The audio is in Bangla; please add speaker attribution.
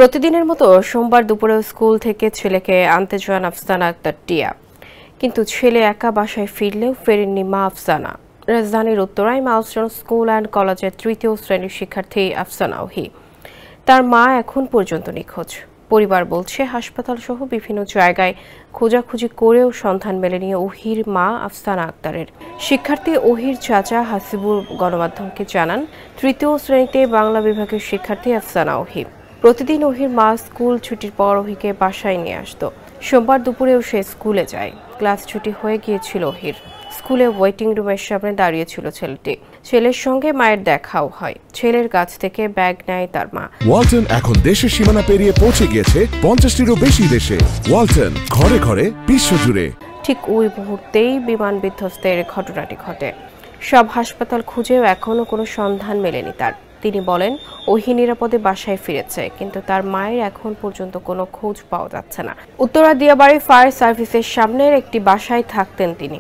Speaker 1: প্রতিদিনের মতো সোমবার দুপুরে স্কুল থেকে ছেলেকে আনতে যান আফসানা আক্তার টিয়া, কিন্তু ছেলে একা বাসায় ফিরলেও ফেরেননি মা আফসানা। রাজধানীর উত্তরায় মাইলস্টোন স্কুল অ্যান্ড কলেজের তৃতীয় শ্রেণীর শিক্ষার্থী আফসানা ওহি। তার মা এখন পর্যন্ত নিখোঁজ। পরিবার বলছে হাসপাতাল সহ বিভিন্ন জায়গায় খোঁজাখুঁজি করেও সন্ধান মেলেনি ওহির মা আফসানা আক্তারের। শিক্ষার্থী ওহির চাচা হাসিবুর গণমাধ্যমকে জানান, তৃতীয় শ্রেণীতে বাংলা বিভাগের শিক্ষার্থী আফসানা ওহি। প্রতিদিন ওহির মা স্কুল ছুটির পর ওহিকে বাসায় নিয়ে আসতো। সোমবার দুপুরেও সে স্কুলে যায়। ক্লাস ছুটি হয়ে গিয়েছিল ওহির। স্কুলে ওয়েটিং রুমের সামনে দাঁড়িয়েছিল ছেলেটি। ছেলের সঙ্গে মায়ের দেখাও হয়। ছেলের কাছ থেকে ব্যাগ নেয় তার মা।
Speaker 2: ওয়ালটন এখন দেশের সীমানা পেরিয়ে পৌঁছে গিয়েছে 50টিরও বেশি দেশে। ওয়ালটন, ঘরে ঘরে, বিশ্বজুড়ে।
Speaker 1: ঠিক ওই মুহূর্তেই বিমান বিধ্বস্তের ঘটনাটি ঘটে। সব হাসপাতাল খুঁজেও এখনো কোনো সন্ধান মেলেনি তার। তিনি বলেন, ওহি নিরাপদে বাসায় ফিরেছে, কিন্তু তার মায়ের এখন পর্যন্ত কোনো খোঁজ পাওয়া যাচ্ছে না। উত্তরা দিয়াবাড়ি ফায়ার সার্ভিসের সামনের একটি বাসায় থাকতেন তিনি।